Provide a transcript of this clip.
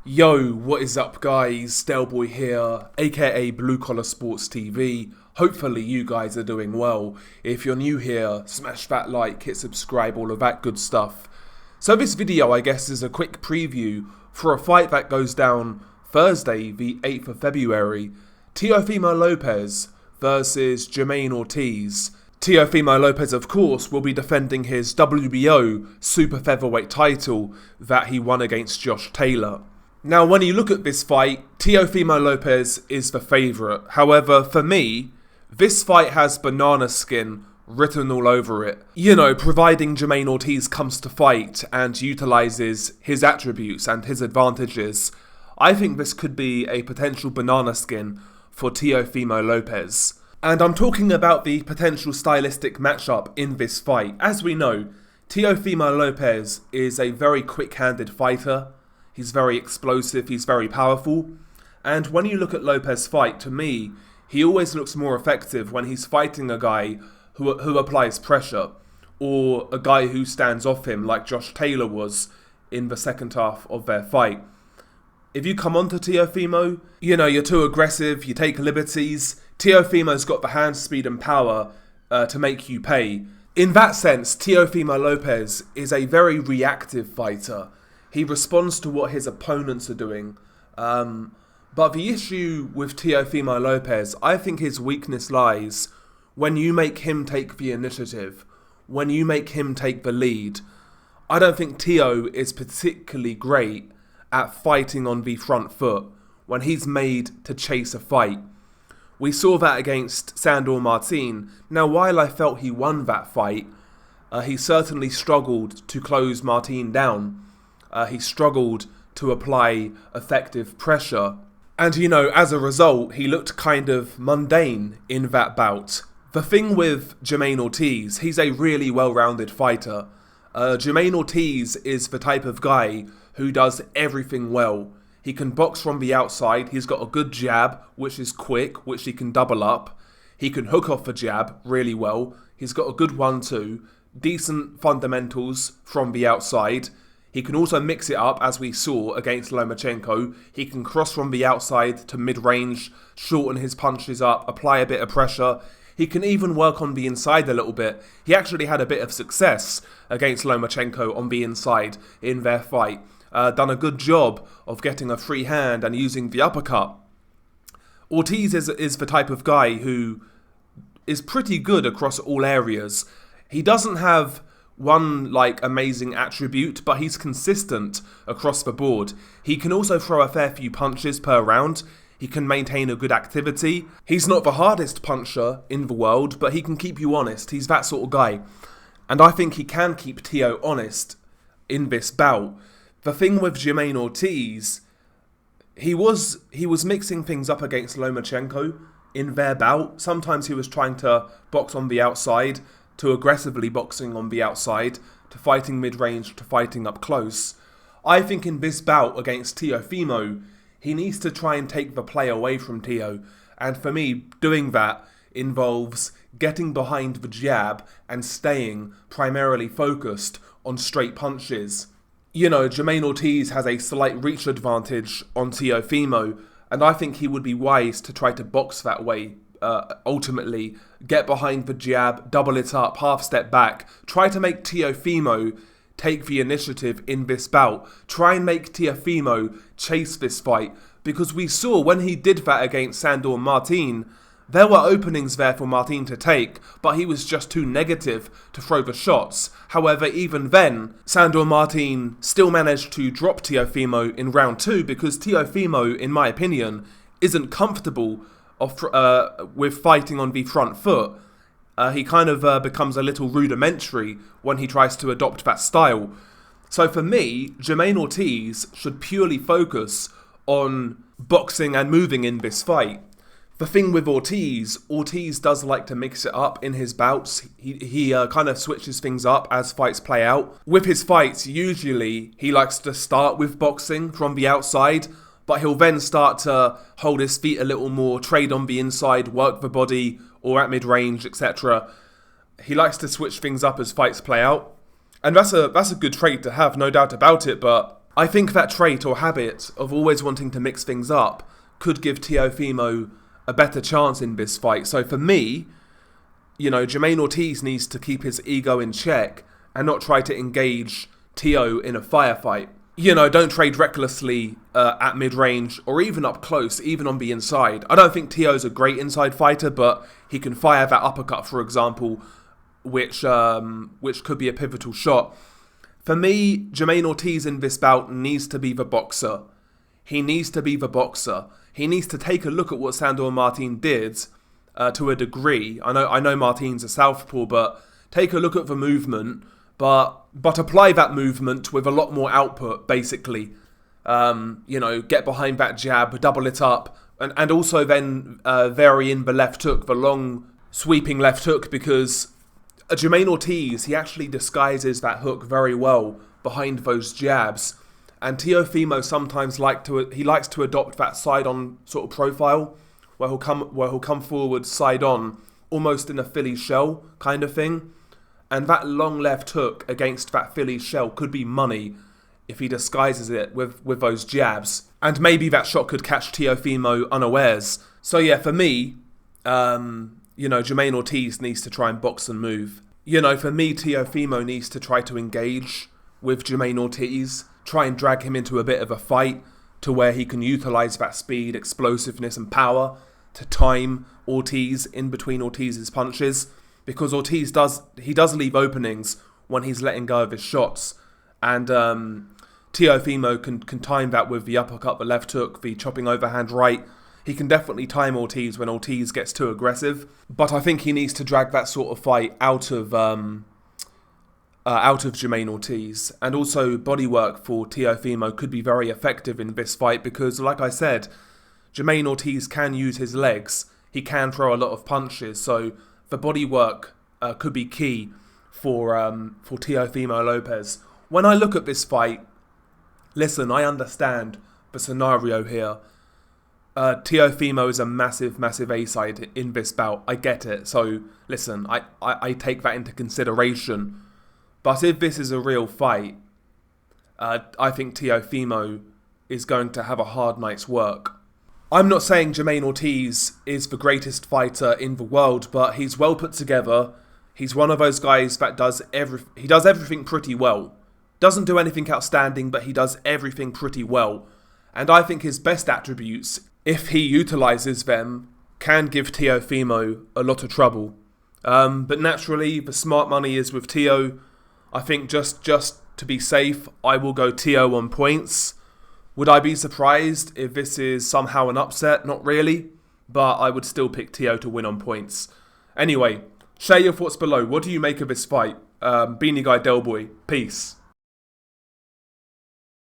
Yo, what is up guys? Delboy here, aka Blue Collar Sports TV. Hopefully you guys are doing well. If you're new here, smash that like, hit subscribe, all of that good stuff. So this video I guess is a quick preview for a fight that goes down Thursday the 8th of February. Teofimo Lopez versus Jamaine Ortiz. Teofimo Lopez, of course, will be defending his WBO super featherweight title that he won against Josh Taylor. Now, when you look at this fight, Teofimo Lopez is the favourite. However, for me, this fight has banana skin written all over it. You know, providing Jamaine Ortiz comes to fight and utilises his attributes and his advantages, I think this could be a potential banana skin for Teofimo Lopez. And I'm talking about the potential stylistic matchup in this fight. As we know, Teofimo Lopez is a very quick-handed fighter. He's very explosive, he's very powerful. And when you look at Lopez's fight, to me, he always looks more effective when he's fighting a guy who applies pressure, or a guy who stands off him like Josh Taylor was in the second half of their fight. If you come onto Teofimo, you know, you're too aggressive, you take liberties. Teofimo's got the hand speed and power to make you pay. In that sense, Teofimo Lopez is a very reactive fighter. He responds to what his opponents are doing. But the issue with Teofimo Lopez, I think his weakness lies when you make him take the initiative, when you make him take the lead. I don't think Teo is particularly great at fighting on the front foot when he's made to chase a fight. We saw that against Sandor Martin. Now, while I felt he won that fight, he certainly struggled to close Martin down. He struggled to apply effective pressure. And, you know, as a result, he looked kind of mundane in that bout. The thing with Jamaine Ortiz, he's a really well-rounded fighter. Jamaine Ortiz is the type of guy who does everything well. He can box from the outside. He's got a good jab, which is quick, which he can double up. He can hook off the jab really well. He's got a good 1-2, decent fundamentals from the outside. He can also mix it up, as we saw against Lomachenko. He can cross from the outside to mid-range, shorten his punches up, apply a bit of pressure. He can even work on the inside a little bit. He actually had a bit of success against Lomachenko on the inside in their fight. Done a good job of getting a free hand and using the uppercut. Ortiz is the type of guy who is pretty good across all areas. He doesn't have one amazing attribute, but he's consistent across the board. He can also throw a fair few punches per round. He can maintain a good activity. He's not the hardest puncher in the world, but he can keep you honest. He's that sort of guy. And I think he can keep Teo honest in this bout. The thing with Jamaine Ortiz, he was mixing things up against Lomachenko in their bout. Sometimes he was trying to box on the outside, to aggressively boxing on the outside, to fighting mid-range, to fighting up close. I think in this bout against Teofimo, he needs to try and take the play away from Teo. And for me, doing that involves getting behind the jab and staying primarily focused on straight punches. You know, Jamaine Ortiz has a slight reach advantage on Teofimo, and I think he would be wise to try to box that way. Ultimately, get behind the jab, double it up, half step back. Try to make Teofimo take the initiative in this bout. Try and make Teofimo chase this fight. Because we saw when he did that against Sandor Martin, there were openings there for Martin to take, but he was just too negative to throw the shots. However, even then, Sandor Martin still managed to drop Teofimo in round 2 because Teofimo, in my opinion, isn't comfortable with fighting on the front foot. He kind of becomes a little rudimentary when he tries to adopt that style. So for me, Jamaine Ortiz should purely focus on boxing and moving in this fight. The thing with Ortiz does like to mix it up in his bouts. He kind of switches things up as fights play out. With his fights, usually he likes to start with boxing from the outside, but he'll then start to hold his feet a little more, trade on the inside, work the body, or at mid-range, etc. He likes to switch things up as fights play out. And that's a good trait to have, no doubt about it, but I think that trait or habit of always wanting to mix things up could give Teofimo a better chance in this fight. So for me, Jamaine Ortiz needs to keep his ego in check and not try to engage Teo in a firefight. Don't trade recklessly at mid-range or even up close, even on the inside. I don't think Teo's a great inside fighter, but he can fire that uppercut, for example, which could be a pivotal shot. For me, Jamaine Ortiz in this bout needs to be the boxer. He needs to be the boxer. He needs to take a look at what Sandor Martin did to a degree. I know Martin's a southpaw, but take a look at the movement, but apply that movement with a lot more output, basically. Get behind that jab, double it up, and also then vary in the left hook, the long sweeping left hook, because Jamaine Ortiz, he actually disguises that hook very well behind those jabs. And Teofimo sometimes likes to adopt that side-on sort of profile, where he'll come forward side-on, almost in a Philly shell kind of thing. And that long left hook against that Philly shell could be money if he disguises it with those jabs. And maybe that shot could catch Teofimo unawares. So yeah, for me, Jamaine Ortiz needs to try and box and move. For me, Teofimo needs to try to engage with Jamaine Ortiz, try and drag him into a bit of a fight to where he can utilise that speed, explosiveness and power to time Ortiz in between Ortiz's punches. Because Ortiz does leave openings when he's letting go of his shots. And Teofimo can time that with the uppercut, the left hook, the chopping overhand right. He can definitely time Ortiz when Ortiz gets too aggressive. But I think he needs to drag that sort of fight out of Jamaine Ortiz. And also bodywork for Teofimo could be very effective in this fight because, like I said, Jamaine Ortiz can use his legs. He can throw a lot of punches. So the bodywork could be key for Teofimo Lopez. When I look at this fight, listen, I understand the scenario here. Teofimo is a massive, massive A-side in this bout. I get it. So, listen, I take that into consideration. But if this is a real fight, I think Teofimo is going to have a hard night's work. I'm not saying Jamaine Ortiz is the greatest fighter in the world, but he's well put together. He's one of those guys that does everything pretty well. Doesn't do anything outstanding, but he does everything pretty well. And I think his best attributes, if he utilises them, can give Teofimo a lot of trouble. But naturally, the smart money is with Teo. I think just to be safe, I will go Teo on points. Would I be surprised if this is somehow an upset? Not really. But I would still pick Teo to win on points. Anyway, share your thoughts below. What do you make of this fight? Beanie Guy Delboy. Peace.